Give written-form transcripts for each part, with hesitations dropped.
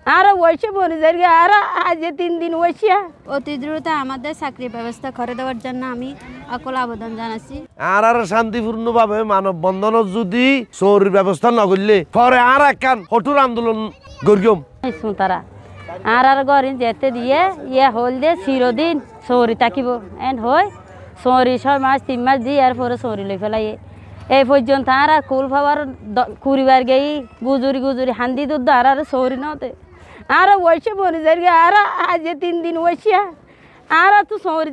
আর ওইসে বলে যাই আর আজ 3 দিন ওইসিয়া অতি দ্রুত আমাদের চাকরি ব্যবস্থা করে দেওয়ার জন্য আমি অকল আবেদন জানাচ্ছি। আর শান্তিপূর্ণভাবে মানববন্ধন যদি চৌরির ব্যবস্থা না করলে পরে আর একখান কঠোর আন্দোলন গড়িয়ম তারা আর গরিন যেতে দিয়ে ইয়ে হল দিয়ে চিরদিন চৌরি থাকিব এন হয় চৌরি 6 মাস 3 মাস দিয়ে আর পরে চৌরি লই ফেলাই এই পর্যন্ত আর কুল ফাবার কুড়িবার গেই গুজুরি হান্দি দুধ আর চৌরি নতে আর ওইসে বলে যাই আর আজ 3 দিন ওইসিয়া আর তো চৌরি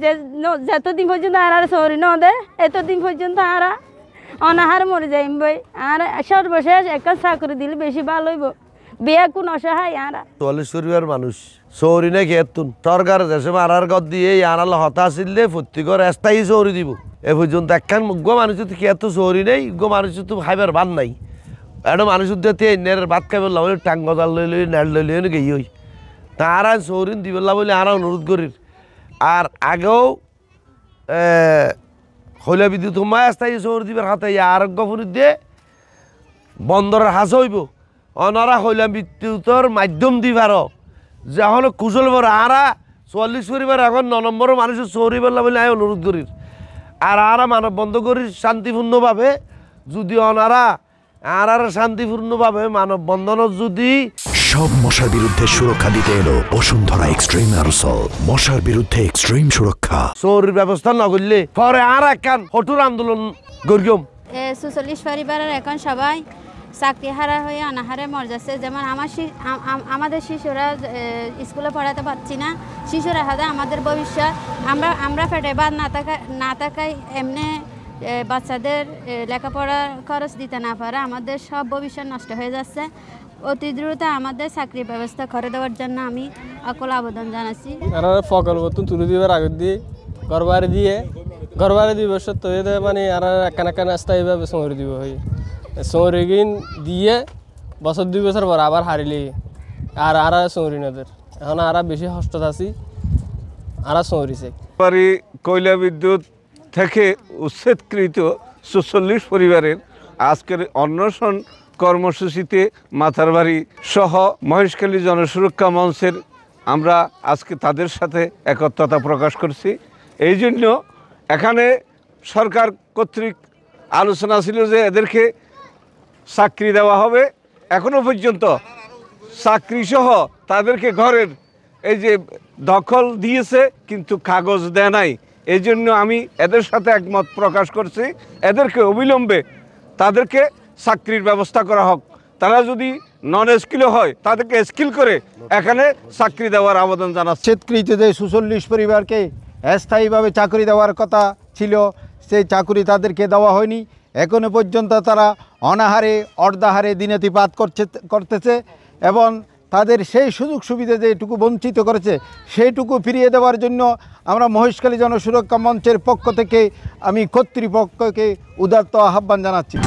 যতদিন পর্যন্ত আর চৌরি ন দে এতদিন পর্যন্ত আর অনাহার মরে যাইম বই আর সর্বশেষ একটা চাকরি দিলে বেশি ভালো হইব বিয়া কোন অসহায় আর 44 পরিবার মানুষ চৌরি না খেতুন সরকার দেশে মারার গদ দিয়ে আনাল হতা আসলে প্রত্যেকের স্থায়ী চৌরি দিব এ পর্যন্ত একখান গো মানুষ তো খেত চৌরি নেই গো মানুষ তো খাইবার ভাত নাই এটা মানুষ ভাত খাইবার লাগে টাং গজাল লই নেট লই গেই হই তারা চৌরিন দিবেলা বলে আর অনুরোধ করি আর আগেও হইলা বিদ্যুৎ সময় স্থায়ী চৌরি দিবার হাতে আরোগ্য ফুরি দিয়ে বন্দরের হাস হইব অনারা হইলা বিদ্যুতের মাধ্যম দিবার যখন কুশল বড় আরা 44 পরিবার এখন 9 নম্বর মানুষের চৌরি বেলা বলে আমি অনুরোধ করি আর মানব বন্ধ করি শান্তিপূর্ণভাবে যদি অনারা আর শান্তিপূর্ণভাবে মানববন্ধন যদি সব মশার বিরুদ্ধে সুরক্ষা দিতে এলো বসুন্ধরা এক্সট্রিম অ্যারোসল মশার বিরুদ্ধে এক্সট্রিম সুরক্ষা চৌরির ব্যবস্থা না করলে পরে আর একখান কঠোর আন্দোলন গড়িয়ম 44 পরিবারের এখন সবাই চাকরি হারা হয়ে অনাহারে মর যাচ্ছে যেমন আমাদের শিশুরা স্কুলে পড়াতে পারছি না শিশুরা হাতে আমাদের ভবিষ্যৎ আমরা পেটে বাদ না থাকায় এমনি বাচ্চাদের লেখাপড়ার খরচ দিতে না পারে আমাদের সব ভবিষ্যৎ নষ্ট হয়ে যাচ্ছে অতি দ্রুত আমাদের চাকরি ব্যবস্থা করে দেওয়ার জন্য আমি অকল আবেদন জানাচ্ছি। প্রকল্প তুলে দিবার আগে দিয়ে ঘরবাড়ি দিবস তৈরি মানে আর একখান স্থায়ীভাবে চৌরি দিব হয় চৌরি কিন দিয়ে বছর 2 বছর পর আবার হারিলে আর চৌরি নদের এখন আর বেশি কষ্ট আছি আর চৌরিছে কয়লা বিদ্যুৎ থেকে উচ্ছেদকৃত 44 পরিবারের আজকের অন্বেষণ কর্মসূচিতে মাথারবাড়ি সহ মহেশখালী জনসুরক্ষা মঞ্চের আমরা আজকে তাদের সাথে একত্রতা প্রকাশ করছি। এই জন্য এখানে সরকার কর্তৃক আলোচনা ছিল যে এদেরকে চাকরি দেওয়া হবে, এখনো পর্যন্ত চাকরি সহ তাদেরকে ঘরের এই যে দখল দিয়েছে কিন্তু কাগজ দেয় নাই। এই জন্য আমি এদের সাথে একমত প্রকাশ করছি এদেরকে অবিলম্বে তাদেরকে চাকরির ব্যবস্থা করা হোক। তারা যদি নন স্কিল হয় তাদেরকে স্কিল করে এখানে চাকরি দেওয়ার আবেদন জানাচ্ছে। উচ্ছেদকৃত যে 44 পরিবারকে স্থায়ীভাবে চাকরি দেওয়ার কথা ছিল সেই চাকরি তাদেরকে দেওয়া হয়নি। এখনো পর্যন্ত তারা অনাহারে অর্ধাহারে দিনাতিপাত করতেছে এবং তাদের সেই সুযোগ সুবিধা যেটুকু বঞ্চিত করেছে সেইটুকু ফিরিয়ে দেওয়ার জন্য আমরা মহেশখালী জনসুরক্ষা মঞ্চের পক্ষ থেকে আমি কর্তৃপক্ষকে উদাত্ত আহ্বান জানাচ্ছি।